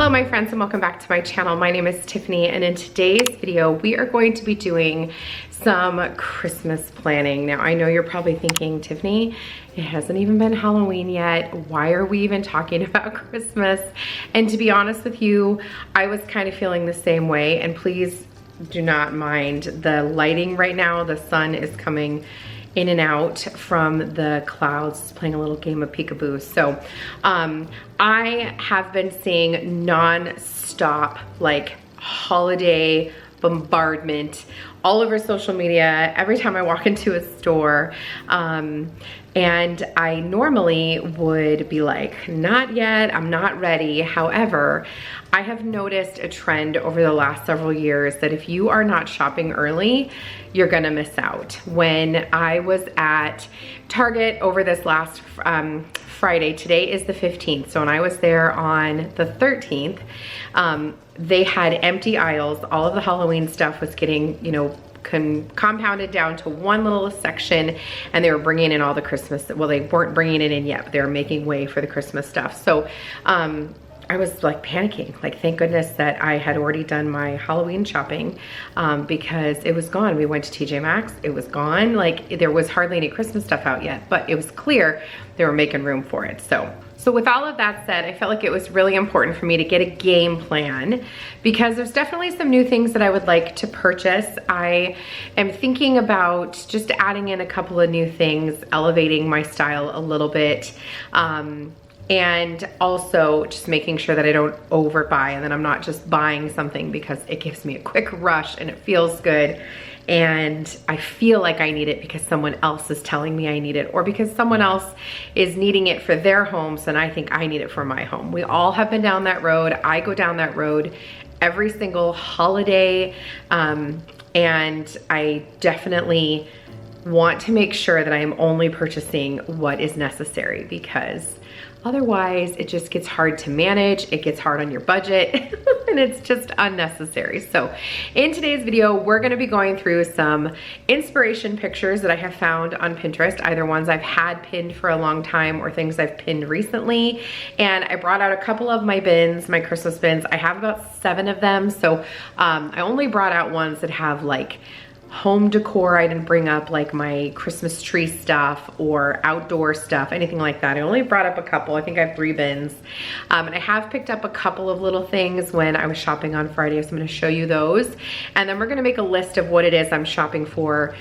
Hello my friends and welcome back to my channel. My name is Tiffany and in today's video we are going to be doing some Christmas planning. Now I know you're probably thinking, Tiffany, it hasn't even been Halloween yet. Why are we even talking about Christmas? And to be honest with you, I was kind of feeling the same way, and please do not mind the lighting right now. The sun is coming in and out from the clouds, playing a little game of peekaboo. So I have been seeing non-stop like holiday bombardment all over social media every time I walk into a store. And I normally would be like, not yet, I'm not ready. However, I have noticed a trend over the last several years that if you are not shopping early, you're gonna miss out. When I was at Target over this last Friday, today is the 15th, so when I was there on the 13th, they had empty aisles. All of the Halloween stuff was getting, you know, compounded down to one little section, and they were bringing in all the Christmas, well, they weren't bringing it in yet, but they were making way for the Christmas stuff. So I was like panicking, like thank goodness that I had already done my Halloween shopping because it was gone. We went to TJ Maxx, it was gone. Like there was hardly any Christmas stuff out yet, but it was clear they were making room for it. So with all of that said, I felt like it was really important for me to get a game plan because there's definitely some new things that I would like to purchase. I am thinking about just adding in a couple of new things, elevating my style a little bit, and also just making sure that I don't overbuy and that I'm not just buying something because it gives me a quick rush and it feels good and I feel like I need it because someone else is telling me I need it, or because someone else is needing it for their homes and I think I need it for my home. We all have been down that road. I go down that road every single holiday, and I definitely want to make sure that I am only purchasing what is necessary, because otherwise it just gets hard to manage, it gets hard on your budget, and it's just unnecessary. So in today's video, we're gonna be going through some inspiration pictures that I have found on Pinterest, either ones I've had pinned for a long time or things I've pinned recently. And I brought out a couple of my bins, my Christmas bins. I have about 7 of them. So I only brought out ones that have like home decor. I didn't bring up like my Christmas tree stuff or outdoor stuff, anything like that. I only brought up a couple. I think I have 3 bins. And I have picked up a couple of little things when I was shopping on Friday, so I'm gonna show you those. And then we're gonna make a list of what it is I'm shopping for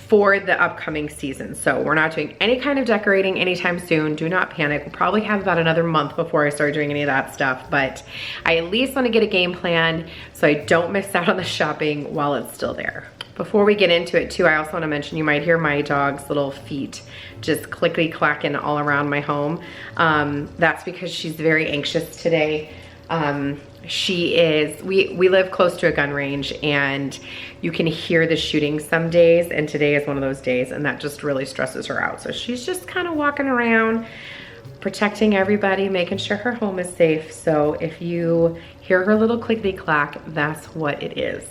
the upcoming season. So we're not doing any kind of decorating anytime soon. Do not panic. We'll probably have about another month before I start doing any of that stuff, but I at least wanna get a game plan so I don't miss out on the shopping while it's still there. Before we get into it too, I also want to mention, you might hear my dog's little feet just clickety clacking all around my home. That's because she's very anxious today. We live close to a gun range and you can hear the shooting some days, and today is one of those days, and that just really stresses her out. So she's just kind of walking around, protecting everybody, making sure her home is safe. So if you hear her little clickety clack, that's what it is.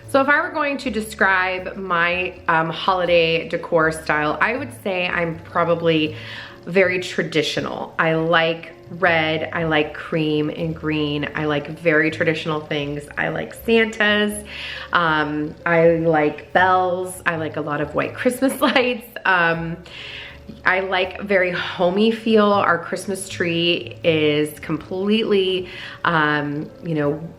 So if I were going to describe my holiday decor style, I would say I'm probably very traditional. I like red, I like cream and green. I like very traditional things. I like Santas, I like bells, I like a lot of white Christmas lights. I like very homey feel. Our Christmas tree is completely, you know,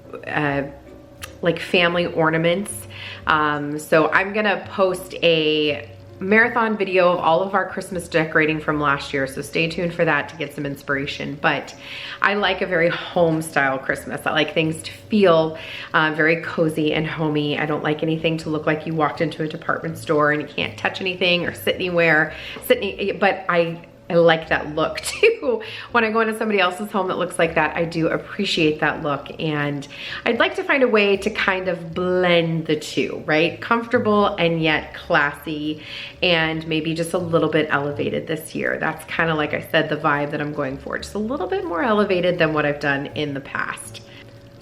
like family ornaments. So I'm gonna post a marathon video of all of our Christmas decorating from last year, so stay tuned for that to get some inspiration. But I like a very home style Christmas. I like things to feel very cozy and homey. I don't like anything to look like you walked into a department store and you can't touch anything or sit anywhere, but I like that look too. When I go into somebody else's home that looks like that, I do appreciate that look. And I'd like to find a way to kind of blend the two, right? Comfortable and yet classy, and maybe just a little bit elevated this year. That's kind of, like I said, the vibe that I'm going for. Just a little bit more elevated than what I've done in the past.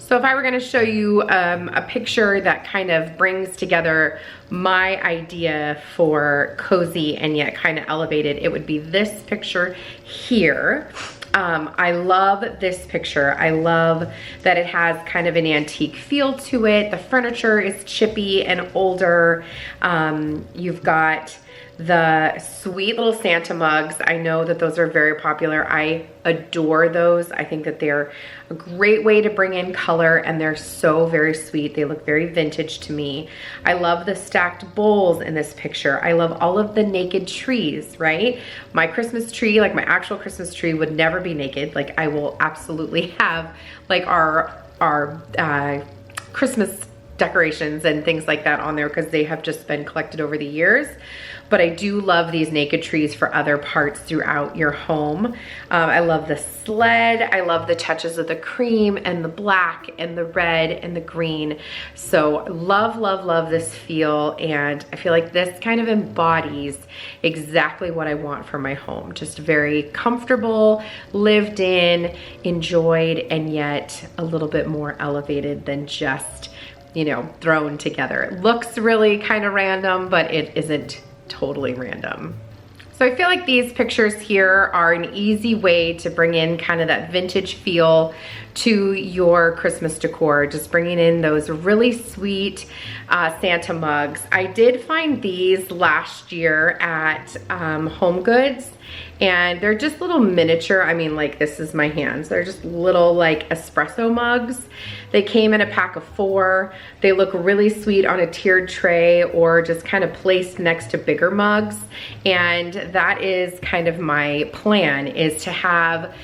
So if I were gonna show you a picture that kind of brings together my idea for cozy and yet kind of elevated, it would be this picture here. I love this picture. I love that it has kind of an antique feel to it. The furniture is chippy and older. You've got the sweet little Santa mugs. I know that those are very popular. I adore those. I think that they're a great way to bring in color, and they're so very sweet. They look very vintage to me. I love the stacked bowls in this picture. I love all of the naked trees, right? My Christmas tree, like my actual Christmas tree, would never be naked. Like, I will absolutely have like our Christmas decorations and things like that on there because they have just been collected over the years. But I do love these naked trees for other parts throughout your home. I love the sled. I love the touches of the cream and the black and the red and the green. So love, love, love this feel. And I feel like this kind of embodies exactly what I want for my home. Just very comfortable, lived in, enjoyed, and yet a little bit more elevated than just, you know, thrown together. It looks really kind of random, but it isn't totally random. So I feel like these pictures here are an easy way to bring in kind of that vintage feel to your Christmas decor, just bringing in those really sweet Santa mugs. I did find these last year at Home Goods, and they're just little miniature, I mean, like, this is my hands. They're just little like espresso mugs. They came in a pack of 4. They look really sweet on a tiered tray or just kind of placed next to bigger mugs. And that is kind of my plan, is to have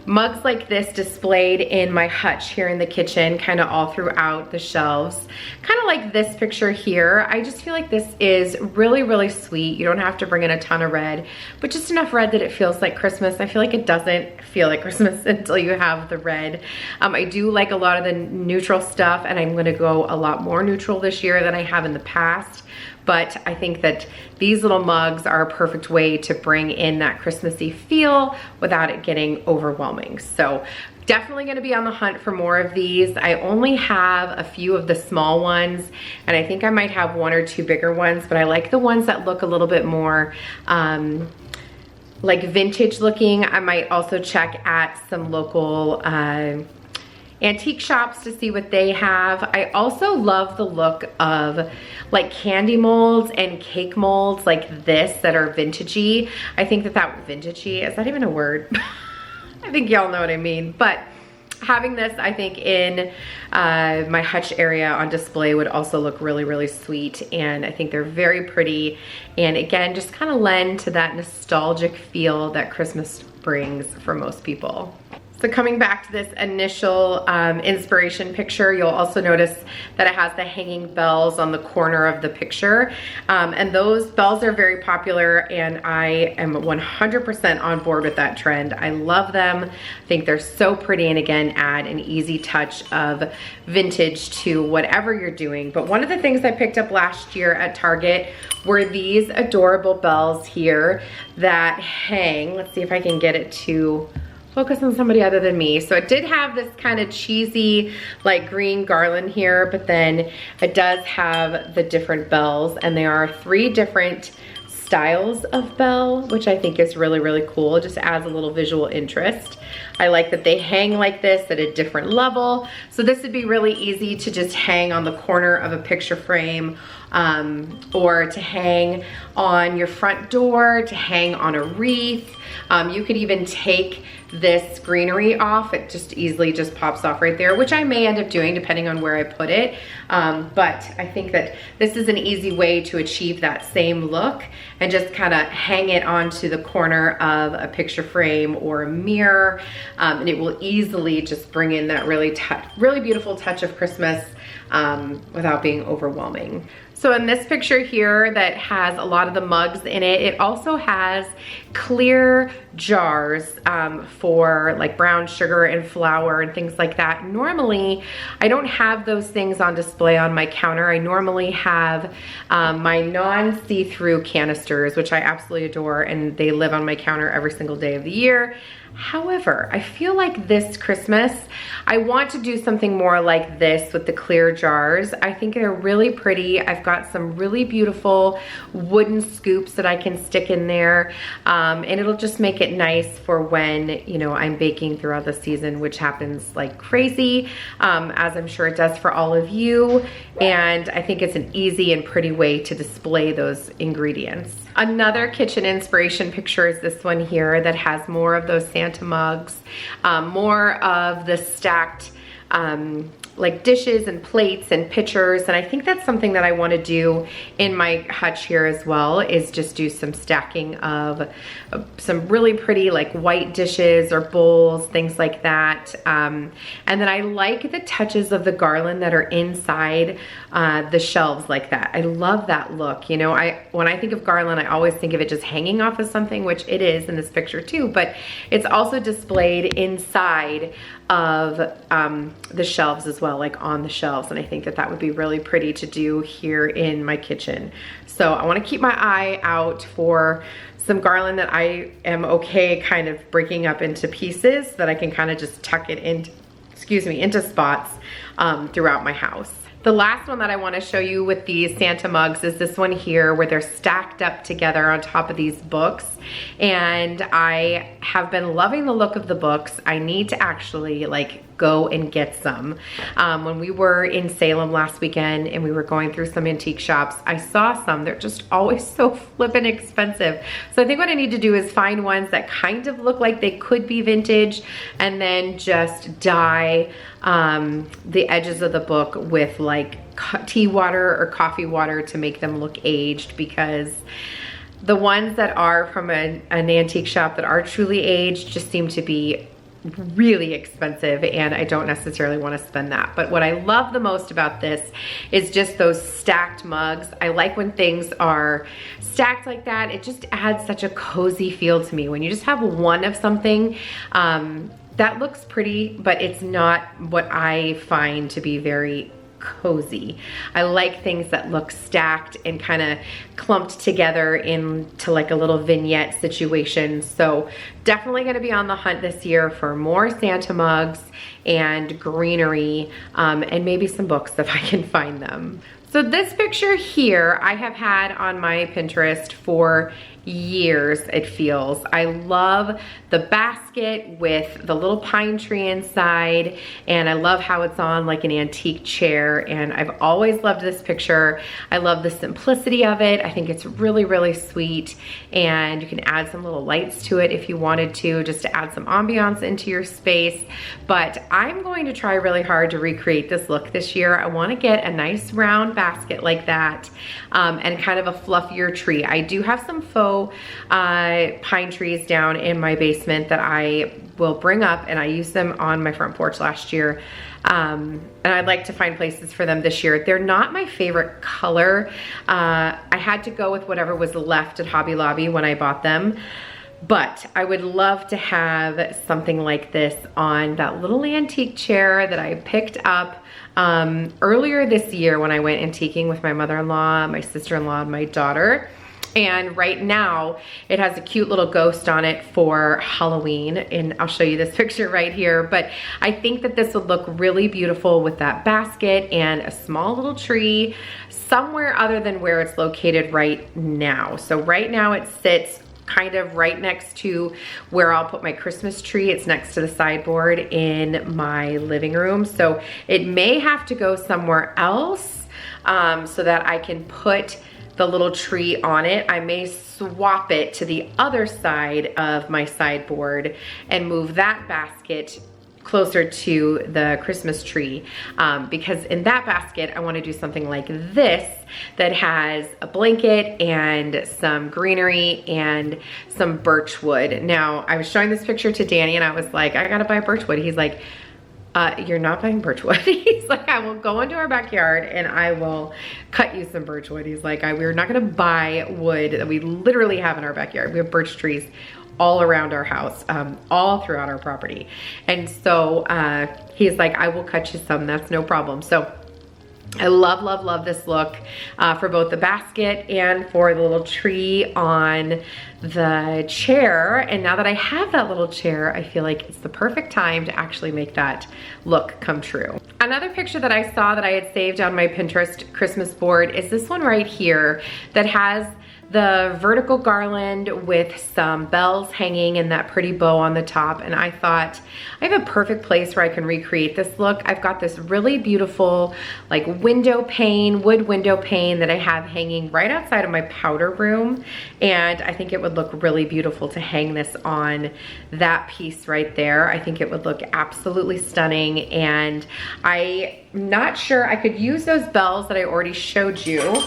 mugs like this displayed in my hutch here in the kitchen, kind of all throughout the shelves. Kind of like this picture here. I just feel like this is really, really sweet. You don't have to bring in a ton of red, but just enough red that it feels like Christmas. I feel like it doesn't feel like Christmas until you have the red. I do like a lot of the neutral stuff, and I'm gonna go a lot more neutral this year than I have in the past. But I think that these little mugs are a perfect way to bring in that Christmassy feel without it getting overwhelming. So definitely gonna be on the hunt for more of these. I only have a few of the small ones, and I think I might have 1 or 2 bigger ones, but I like the ones that look a little bit more like vintage looking. I might also check at some local antique shops to see what they have. I also love the look of like candy molds and cake molds like this that are vintagey. I think that vintagey, is that even a word? I think y'all know what I mean. But having this, I think, in my hutch area on display would also look really, really sweet. And I think they're very pretty. And again, just kind of lend to that nostalgic feel that Christmas brings for most people. So coming back to this initial inspiration picture, you'll also notice that it has the hanging bells on the corner of the picture. And those bells are very popular, and I am 100% on board with that trend. I love them. I think they're so pretty, and again, add an easy touch of vintage to whatever you're doing. But one of the things I picked up last year at Target were these adorable bells here that hang. Let's see if I can get it to focus on somebody other than me. So it did have this kind of cheesy like green garland here, but then it does have the different bells, and there are 3 different styles of bell, which I think is really, really cool. It just adds a little visual interest. I like that they hang like this at a different level. So this would be really easy to just hang on the corner of a picture frame, or to hang on your front door, to hang on a wreath. You could even take this greenery off. It just easily just pops off right there, which I may end up doing depending on where I put it. But I think that this is an easy way to achieve that same look and just kind of hang it onto the corner of a picture frame or a mirror. And it will easily just bring in that really beautiful touch of Christmas without being overwhelming. So in this picture here that has a lot of the mugs in it, it also has clear jars for like brown sugar and flour and things like that. Normally, I don't have those things on display on my counter. I normally have my non-see-through canisters, which I absolutely adore, and they live on my counter every single day of the year. However, I feel like this Christmas, I want to do something more like this with the clear jars. I think they're really pretty. I've got some really beautiful wooden scoops that I can stick in there. And it'll just make it nice for when, you know, I'm baking throughout the season, which happens like crazy, as I'm sure it does for all of you. And I think it's an easy and pretty way to display those ingredients. Another kitchen inspiration picture is this one here that has more of those Santa mugs, more of the stacked like dishes and plates and pitchers. And I think that's something that I want to do in my hutch here as well, is just do some stacking of some really pretty like white dishes or bowls, things like that. And then I like the touches of the garland that are inside the shelves like that. I love that look. You know, when I think of garland, I always think of it just hanging off of something, which it is in this picture too, but it's also displayed inside of the shelves as well, like on the shelves. And I think that that would be really pretty to do here in my kitchen. So I want to keep my eye out for some garland that I am okay kind of breaking up into pieces that I can kind of just tuck it in, into spots throughout my house. The last one that I want to show you with these Santa mugs is this one here, where they're stacked up together on top of these books. And I have been loving the look of the books. I need to actually like go and get some. When we were in Salem last weekend and we were going through some antique shops, I saw some. They're just always so flippin' expensive. So I think what I need to do is find ones that kind of look like they could be vintage, and then just dye the edges of the book with like tea water or coffee water to make them look aged, because the ones that are from an antique shop that are truly aged just seem to be really expensive, and I don't necessarily want to spend that. But what I love the most about this is just those stacked mugs. I like when things are stacked like that. It just adds such a cozy feel to me. When you just have one of something, that looks pretty, but it's not what I find to be very cozy. I like things that look stacked and kind of clumped together into like a little vignette situation. So definitely going to be on the hunt this year for more Santa mugs and greenery, and maybe some books if I can find them. So this picture here I have had on my Pinterest for years, it feels. I love the basket with the little pine tree inside, and I love how it's on like an antique chair, and I've always loved this picture. I love the simplicity of it. I think it's really, really sweet, and you can add some little lights to it if you wanted to, just to add some ambiance into your space. But I'm going to try really hard to recreate this look this year. I want to get a nice round basket like that, and kind of a fluffier tree. I do have some faux pine trees down in my basement that I will bring up, and I used them on my front porch last year. And I'd like to find places for them this year. They're not my favorite color. I had to go with whatever was left at Hobby Lobby when I bought them. But I would love to have something like this on that little antique chair that I picked up earlier this year when I went antiquing with my mother-in-law, my sister-in-law, and my daughter. And right now it has a cute little ghost on it for Halloween, and I'll show you this picture right here. But I think that this would look really beautiful with that basket and a small little tree somewhere other than where it's located right now. So right now it sits kind of right next to where I'll put my Christmas tree. It's next to the sideboard in my living room. So it may have to go somewhere else so that I can put the little tree on it. I may swap it to the other side of my sideboard and move that basket closer to the Christmas tree, because in that basket I want to do something like this that has a blanket and some greenery and some birch wood. Now, I was showing this picture to Danny and I was like, I gotta buy birch wood. He's like, you're not buying birch wood. He's like, I will go into our backyard and I will cut you some birch wood. He's like, we're not gonna buy wood that we literally have in our backyard. We have birch trees all around our house, all throughout our property. And so he's like, I will cut you some, that's no problem. So I love, love, love this look for both the basket and for the little tree on the chair. And now that I have that little chair, I feel like it's the perfect time to actually make that look come true. Another picture that I saw that I had saved on my Pinterest Christmas board is this one right here that has the vertical garland with some bells hanging and that pretty bow on the top. And I thought, I have a perfect place where I can recreate this look. I've got this really beautiful like window pane, wood window pane that I have hanging right outside of my powder room. And I think it would look really beautiful to hang this on that piece right there. I think it would look absolutely stunning. And I'm not sure, I could use those bells that I already showed you.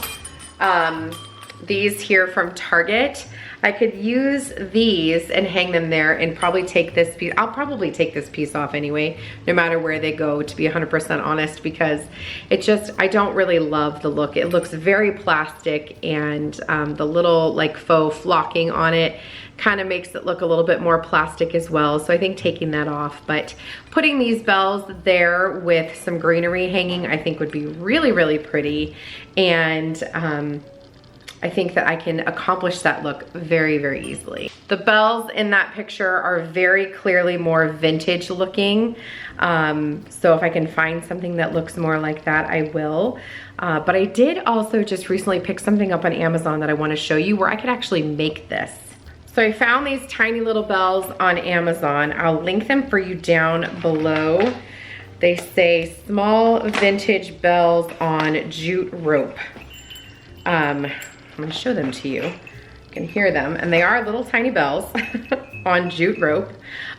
These here from Target. I could use these and hang them there and probably take this piece. I'll probably take this piece off anyway, no matter where they go, to be 100% honest, because it just, I don't really love the look. It looks very plastic, and the little like faux flocking on it kind of makes it look a little bit more plastic as well. So I think taking that off, but putting these bells there with some greenery hanging, I think would be really, really pretty. And I think that I can accomplish that look very, very easily. The bells in that picture are very clearly more vintage looking. So if I can find something that looks more like that, I will. But I did also just recently pick something up on Amazon that I want to show you where I could actually make this. So I found these tiny little bells on Amazon. I'll link them for you down below. They say small vintage bells on jute rope. I'm gonna show them to you. You can hear them, and they are little tiny bells on jute rope,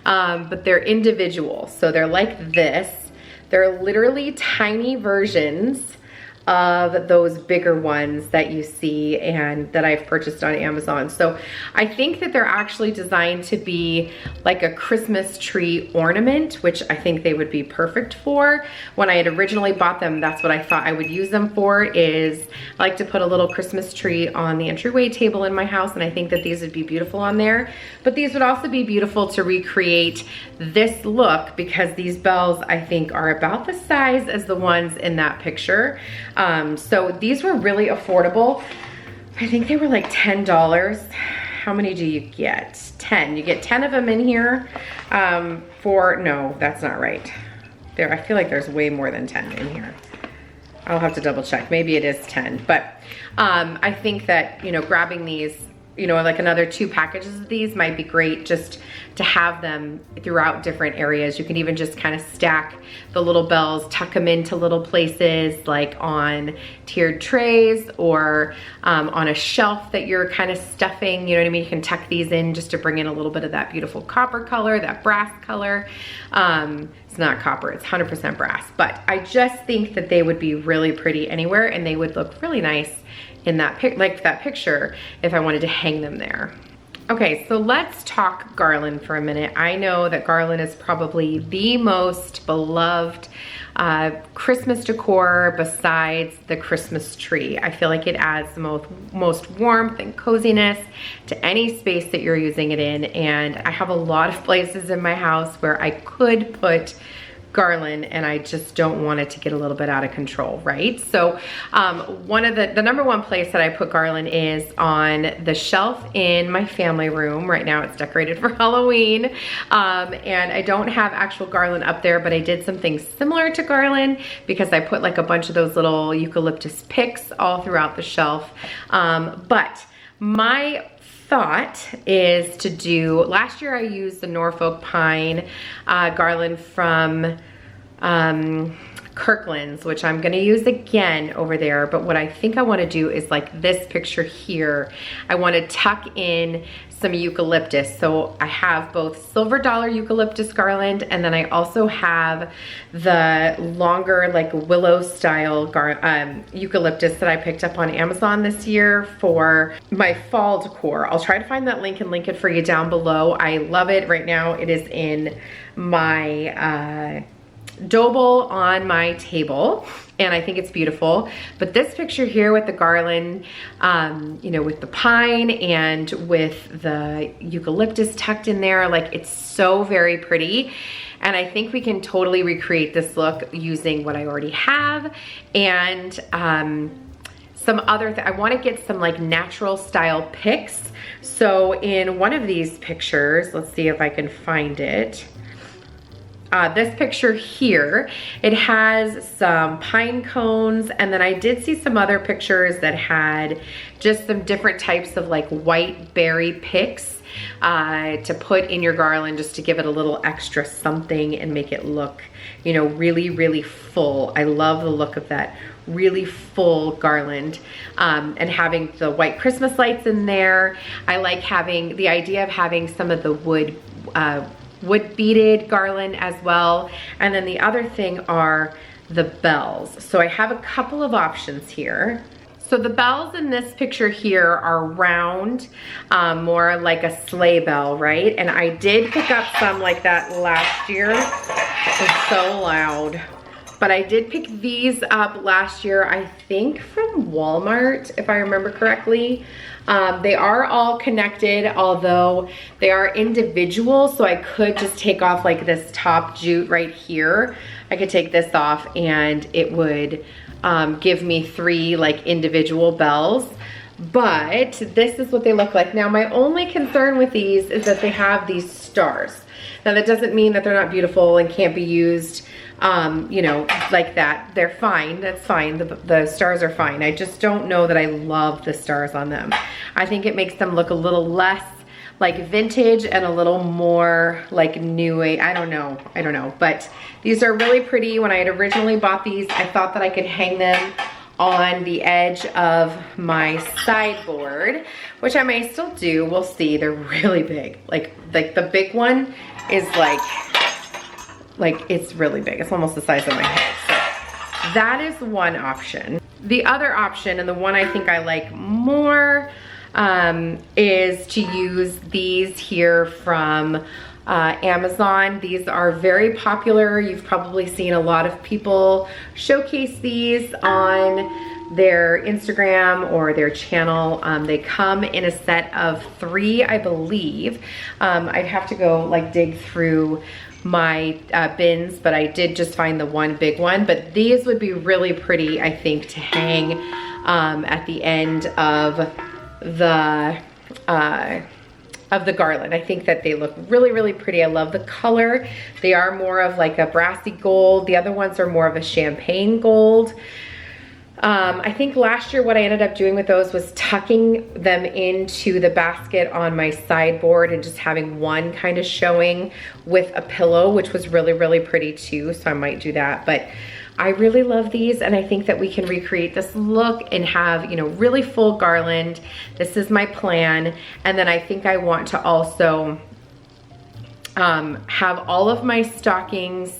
but they're individual. So they're like this. They're literally tiny versions of those bigger ones that you see and that I've purchased on Amazon. So I think that they're actually designed to be like a Christmas tree ornament, which I think they would be perfect for. When I had originally bought them, that's what I thought I would use them for, is I like to put a little Christmas tree on the entryway table in my house, and I think that these would be beautiful on there. But these would also be beautiful to recreate this look, because these bells I think are about the size as the ones in that picture. So these were really affordable. I think they were like $10. How many do you get? 10. You get 10 of them in here no, that's not right. There, I feel like there's way more than 10 in here. I'll have to double check. Maybe it is 10, but I think that, you know, grabbing these, you know, like another 2 packages of these might be great just to have them throughout different areas. You can even just kind of stack the little bells, tuck them into little places like on tiered trays or on a shelf that you're kind of stuffing, you know what I mean? You can tuck these in just to bring in a little bit of that beautiful copper color, that brass color. It's not copper, it's 100% brass, but I just think that they would be really pretty anywhere, and they would look really nice in that picture if I wanted to hang them there. Okay, so let's talk garland for a minute. I know that garland is probably the most beloved Christmas decor besides the Christmas tree. I feel like it adds the most warmth and coziness to any space that you're using it in, and I have a lot of places in my house where I could put garland, and I just don't want it to get a little bit out of control, right? So one of the number one place that I put garland is on the shelf in my family room. Right now it's decorated for Halloween, and I don't have actual garland up there, but I did something similar to garland because I put like a bunch of those little eucalyptus picks all throughout the shelf. But my thought is to do, last year I used the Norfolk pine garland from Kirkland's, which I'm gonna use again over there. But what I think I wanna do is like this picture here. I wanna tuck in some eucalyptus. So I have both silver dollar eucalyptus garland, and then I also have the longer like willow style eucalyptus that I picked up on Amazon this year for my fall decor. I'll try to find that link and link it for you down below. I love it. Right now it is in my dough bowl on my table, and I think it's beautiful. But this picture here with the garland, you know, with the pine and with the eucalyptus tucked in there, like it's so very pretty. And I think we can totally recreate this look using what I already have and some other, I wanna get some like natural style pics. So in one of these pictures, let's see if I can find it. This picture here, it has some pine cones, and then I did see some other pictures that had just some different types of like white berry picks to put in your garland just to give it a little extra something and make it look, you know, really, really full. I love the look of that really full garland, and having the white Christmas lights in there. I like having the idea of having some of the wood beaded garland as well. And then the other thing are the bells. So I have a couple of options here. So the bells in this picture here are round, more like a sleigh bell, right? And I did pick up some like that last year. It's so loud. But I did pick these up last year, I think from Walmart, if I remember correctly. They are all connected, although they are individual, so I could just take off like this top jute right here. I could take this off and it would give me 3 like individual bells. But this is what they look like. Now my only concern with these is that they have these stars. Now that doesn't mean that they're not beautiful and can't be used you know, like that. They're fine, that's fine, the stars are fine. I just don't know that I love the stars on them. I think it makes them look a little less like vintage and a little more like new age. I don't know, but these are really pretty. When I had originally bought these, I thought that I could hang them on the edge of my sideboard, which I may still do. We'll see. They're really big. Like the big one is like it's really big. It's almost the size of my head. So that is one option. The other option, and the one I think I like more, is to use these here from Amazon. These are very popular. You've probably seen a lot of people showcase these on their Instagram or their channel. They come in a set of 3, I believe. I'd have to go like dig through my bins, but I did just find the one big one. But these would be really pretty, I think, to hang at the end of the garland. I think that they look really, really pretty. I love the color. They are more of like a brassy gold. The other ones are more of a champagne gold. I think last year what I ended up doing with those was tucking them into the basket on my sideboard and just having one kind of showing with a pillow, which was really, really pretty too. So I might do that. But I really love these, and I think that we can recreate this look and have, you know, really full garland. This is my plan. And then I think I want to also have all of my stockings.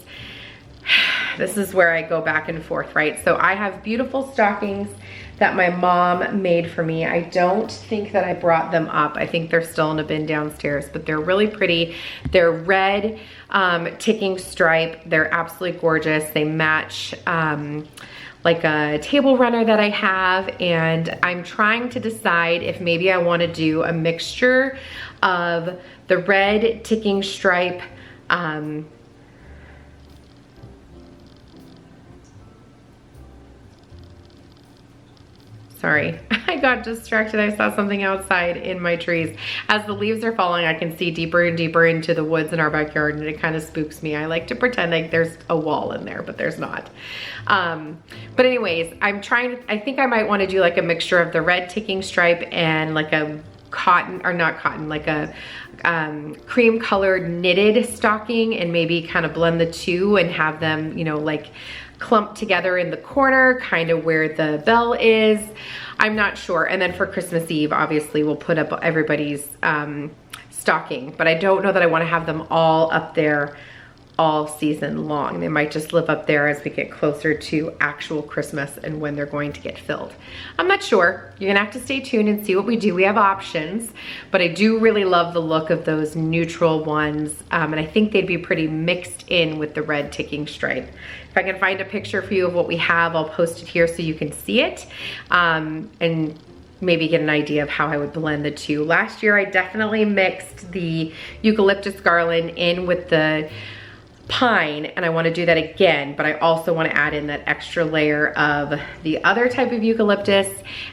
This is where I go back and forth, right? So I have beautiful stockings that my mom made for me. I don't think that I brought them up. I think they're still in a bin downstairs, but they're really pretty. They're red ticking stripe. They're absolutely gorgeous. They match like a table runner that I have, and I'm trying to decide if maybe I want to do a mixture of the red ticking stripe sorry, I got distracted. I saw something outside in my trees. As the leaves are falling, I can see deeper and deeper into the woods in our backyard, and it kind of spooks me. I like to pretend like there's a wall in there, but there's not. But anyways, I think I might want to do like a mixture of the red ticking stripe and like a cotton, or not cotton, like a cream colored knitted stocking, and maybe kind of blend the two and have them, you know, like clumped together in the corner, kind of where the bell is. I'm not sure. And then for Christmas Eve, obviously we'll put up everybody's stocking, but I don't know that I want to have them all up there all season long. They might just live up there as we get closer to actual Christmas and when they're going to get filled. I'm not sure. You're gonna have to stay tuned and see what we do. We have options, but I do really love the look of those neutral ones, and I think they'd be pretty mixed in with the red ticking stripe. If I can find a picture for you of what we have, I'll post it here so you can see it, and maybe get an idea of how I would blend the two. Last year, I definitely mixed the eucalyptus garland in with the pine, and I want to do that again, but I also want to add in that extra layer of the other type of eucalyptus,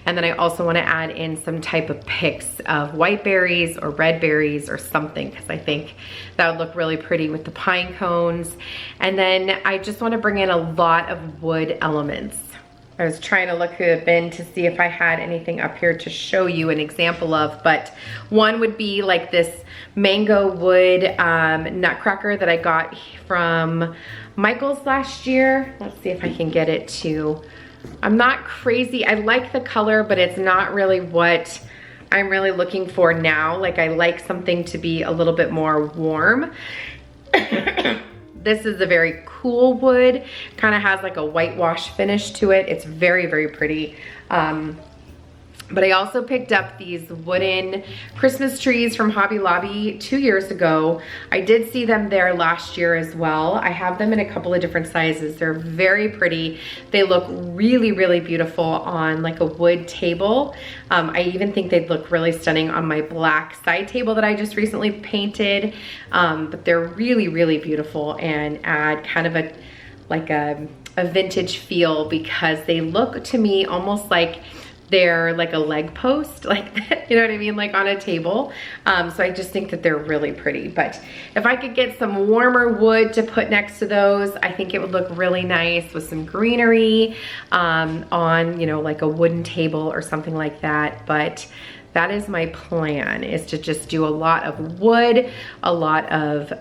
and then I also want to add in some type of picks of white berries or red berries or something, because I think that would look really pretty with the pine cones. And then I just want to bring in a lot of wood elements. I was trying to look through the bin to see if I had anything up here to show you an example of, but one would be like this mango wood nutcracker that I got from Michael's last year. Let's see if I can get it to, I'm not crazy. I like the color, but it's not really what I'm really looking for now. Like, I like something to be a little bit more warm. This is a very cool wood, kind of has like a whitewash finish to it. It's very, very pretty. But I also picked up these wooden Christmas trees from Hobby Lobby 2 years ago. I did see them there last year as well. I have them in a couple of different sizes. They're very pretty. They look really, really beautiful on like a wood table. I even think they'd look really stunning on my black side table that I just recently painted. But they're really, really beautiful and add kind of a vintage feel, because they look to me almost like they're like a leg post, like that, you know what I mean? Like on a table. So I just think that they're really pretty. But if I could get some warmer wood to put next to those, I think it would look really nice with some greenery on, you know, like a wooden table or something like that. But that is my plan, is to just do a lot of wood, a lot of,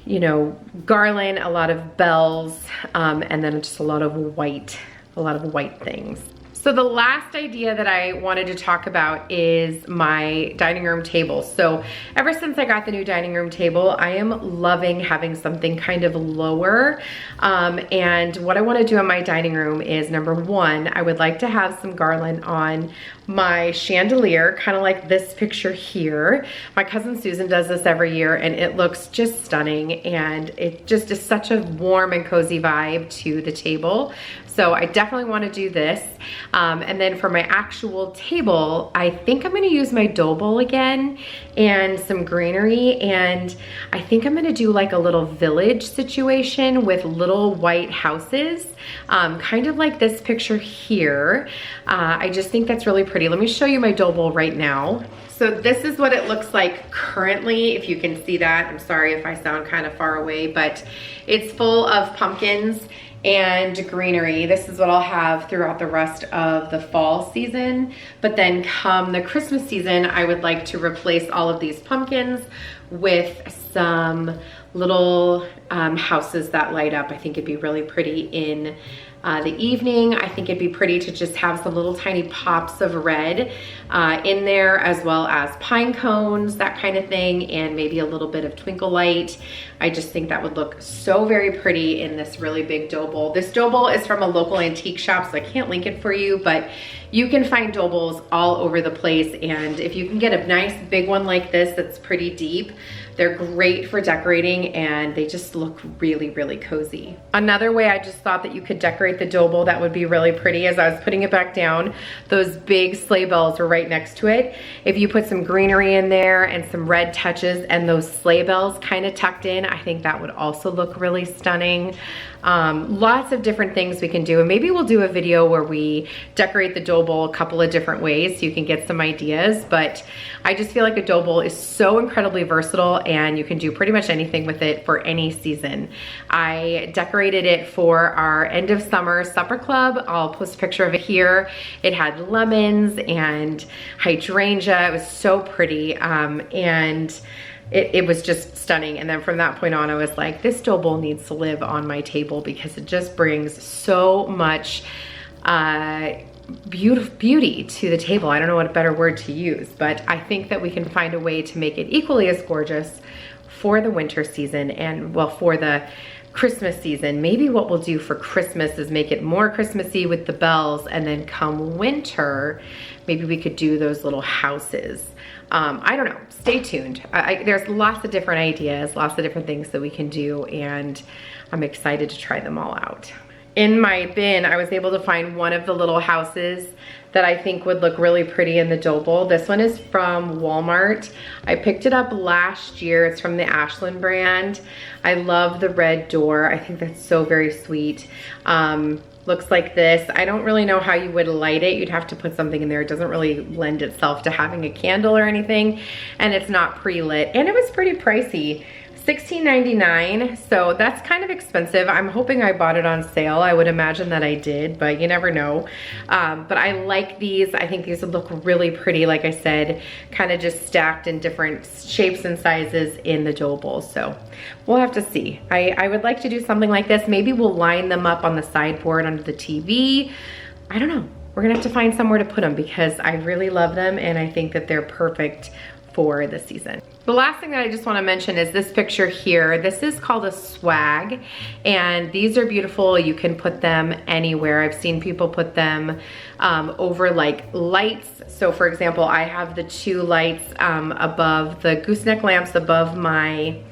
you know, garland, a lot of bells, and then just a lot of white things. So the last idea that I wanted to talk about is my dining room table. So ever since I got the new dining room table, I am loving having something kind of lower. And what I want to do in my dining room is, number one, I would like to have some garland on my chandelier, kind of like this picture here. My cousin Susan does this every year, and it looks just stunning, and it just is such a warm and cozy vibe to the table. So I definitely want to do this. And then for my actual table, I think I'm going to use my dough bowl again and some greenery. And I think I'm going to do like a little village situation with little white houses, kind of like this picture here. I just think that's really pretty. Let me show you my dough bowl right now. So this is what it looks like currently, if you can see that. I'm sorry if I sound kind of far away, but it's full of pumpkins and greenery. This is what I'll have throughout the rest of the fall season. But then come the Christmas season, I would like to replace all of these pumpkins with some little houses that light up. I think it'd be really pretty in the evening. I think it'd be pretty to just have some little tiny pops of red in there, as well as pine cones, that kind of thing, and maybe a little bit of twinkle light. I just think that would look so very pretty in this really big dough bowl. This dough bowl is from a local antique shop, so I can't link it for you, but you can find dough bowls all over the place. And if you can get a nice big one like this that's pretty deep, they're great for decorating, and they just look really, really cozy. Another way I just thought that you could decorate the dough bowl that would be really pretty, as I was putting it back down, those big sleigh bells were right next to it. If you put some greenery in there and some red touches and those sleigh bells kind of tucked in, I think that would also look really stunning. Lots of different things we can do, and maybe we'll do a video where we decorate the dough bowl a couple of different ways so you can get some ideas. But I just feel like a dough bowl is so incredibly versatile, and you can do pretty much anything with it for any season. I decorated it for our end of summer supper club. I'll post a picture of it here. It had lemons and hydrangea. It was so pretty, and it was just stunning. And then from that point on, I was like, this dough bowl needs to live on my table, because it just brings so much beauty to the table. I don't know what a better word to use, but I think that we can find a way to make it equally as gorgeous for the winter season and, well, for the Christmas season. Maybe what we'll do for Christmas is make it more Christmassy with the bells, and then come winter, maybe we could do those little houses. I don't know, stay tuned. There's lots of different ideas, lots of different things that we can do, and I'm excited to try them all out. In my bin, I was able to find one of the little houses that I think would look really pretty in the dough bowl. This one is from Walmart. I picked it up last year. It's from the Ashland brand. I love the red door. I think that's so very sweet. Looks like this. I don't really know how you would light it. You'd have to put something in there. It doesn't really lend itself to having a candle or anything, and it's not pre-lit, and it was pretty pricey. $16.99, so that's kind of expensive. I'm hoping I bought it on sale. I would imagine that I did, but you never know. But I like these. I think these would look really pretty, like I said, kind of just stacked in different shapes and sizes in the dough bowl. So we'll have to see. I would like to do something like this. Maybe we'll line them up on the sideboard under the TV. I don't know. We're gonna have to find somewhere to put them because I really love them, and I think that they're perfect for the season. The last thing that I just want to mention is this picture here. This is called a swag, and these are beautiful. You can put them anywhere. I've seen people put them over like lights. So for example, I have the two lights above the gooseneck lamps above my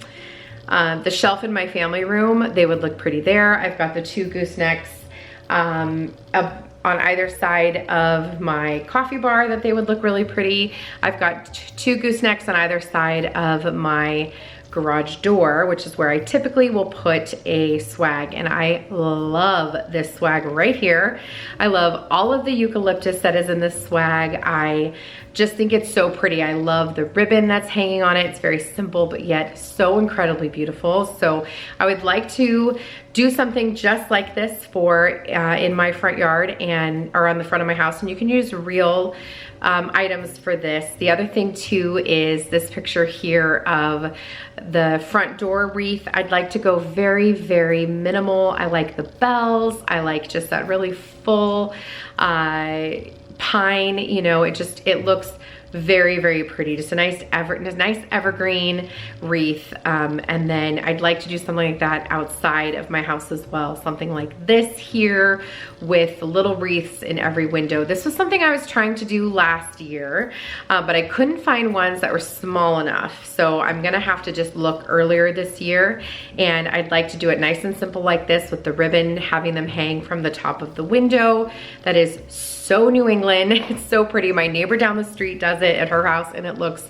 the shelf in my family room. They would look pretty there. I've got the two goosenecks on either side of my coffee bar that they would look really pretty. I've got two goosenecks on either side of my garage door, which is where I typically will put a swag, and I love this swag right here. I love all of the eucalyptus that is in this swag. I just think it's so pretty. I love the ribbon that's hanging on it. It's very simple, but yet so incredibly beautiful. So I would like to do something just like this for in my front yard or on the front of my house, and you can use real items for this. The other thing too is this picture here of the front door wreath. I'd like to go very, very minimal. I like the bells. I like just that really full pine, you know, it looks very, very pretty. Just a nice evergreen wreath. And then I'd like to do something like that outside of my house as well. Something like this here with little wreaths in every window. This was something I was trying to do last year, but I couldn't find ones that were small enough. So I'm gonna have to just look earlier this year, and I'd like to do it nice and simple like this with the ribbon, having them hang from the top of the window. That is so New England. It's so pretty. My neighbor down the street does it at her house, and it looks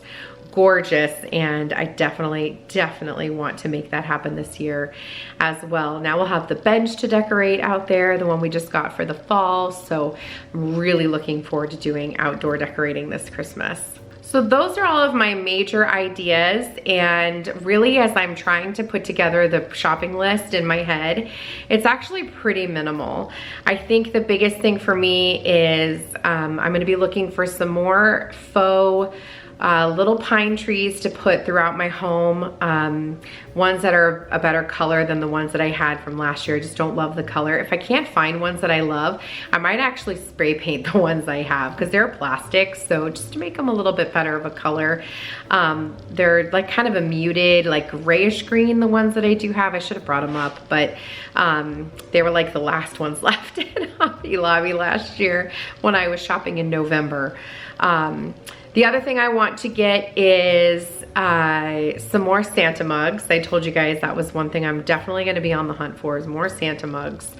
gorgeous, and I definitely want to make that happen this year as well. Now we'll have the bench to decorate out there, the one we just got for the fall, so I'm really looking forward to doing outdoor decorating this Christmas. So those are all of my major ideas, and really as I'm trying to put together the shopping list in my head, it's actually pretty minimal. I think the biggest thing for me is I'm gonna be looking for some more faux little pine trees to put throughout my home, ones that are a better color than the ones that I had from last year. I just don't love the color. If I can't find ones that I love, I might actually spray paint the ones I have because they're plastic, so just to make them a little bit better of a color. They're like kind of a muted, like grayish green, the ones that I do have. I should have brought them up, but they were like the last ones left in Hobby Lobby last year when I was shopping in November. The other thing I want to get is some more Santa mugs. I told you guys that was one thing I'm definitely gonna be on the hunt for, is more Santa mugs.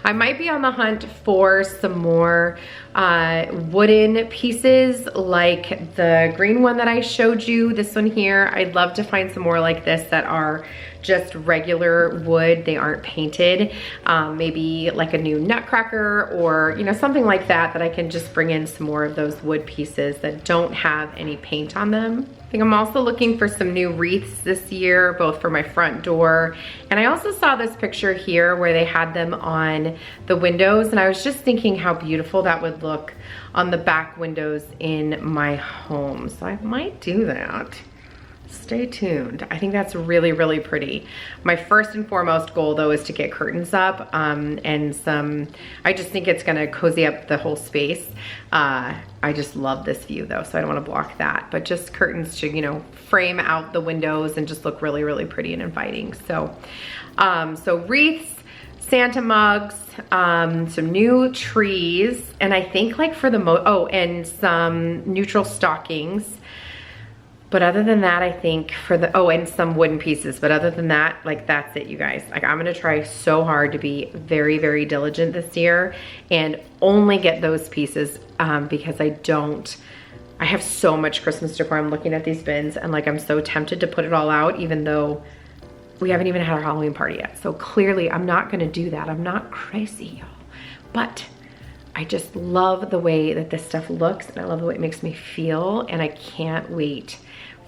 I might be on the hunt for some more wooden pieces like the green one that I showed you, this one here. I'd love to find some more like this that are just regular wood, they aren't painted. Maybe like a new nutcracker or, you know, something like that, that I can just bring in some more of those wood pieces that don't have any paint on them. I think I'm also looking for some new wreaths this year, both for my front door. And I also saw this picture here where they had them on the windows, and I was just thinking how beautiful that would look on the back windows in my home. So I might do that. Stay tuned. I think that's really, really pretty. My first and foremost goal though is to get curtains up and some, I just think it's gonna cozy up the whole space. I just love this view though, so I don't wanna block that, but just curtains to, you know, frame out the windows and just look really, really pretty and inviting. So, so wreaths, Santa mugs, some new trees, and I think like for the and some neutral stockings. But other than that, I think for the, and some wooden pieces. But other than that, like that's it, you guys. Like I'm gonna try so hard to be very, very diligent this year and only get those pieces because I have so much Christmas decor. I'm looking at these bins and like I'm so tempted to put it all out even though we haven't even had our Halloween party yet. So clearly I'm not gonna do that. I'm not crazy, y'all. But I just love the way that this stuff looks and I love the way it makes me feel and I can't wait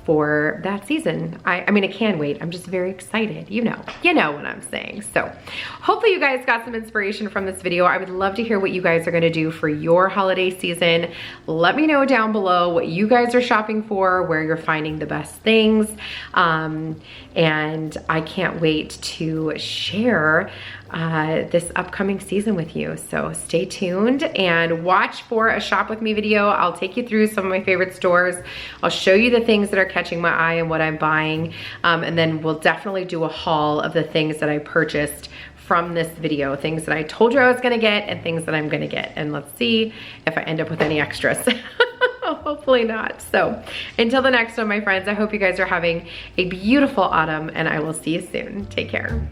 for that season. I mean, I can wait. I'm just very excited. You know what I'm saying. So hopefully you guys got some inspiration from this video. I would love to hear what you guys are gonna do for your holiday season. Let me know down below what you guys are shopping for, where you're finding the best things. And I can't wait to share this upcoming season with you. So stay tuned and watch for a shop with me video. I'll take you through some of my favorite stores. I'll show you the things that are catching my eye and what I'm buying. And then we'll definitely do a haul of the things that I purchased from this video, things that I told you I was gonna get and things that I'm gonna get. And let's see if I end up with any extras. Hopefully not. So until the next one, my friends, I hope you guys are having a beautiful autumn and I will see you soon. Take care.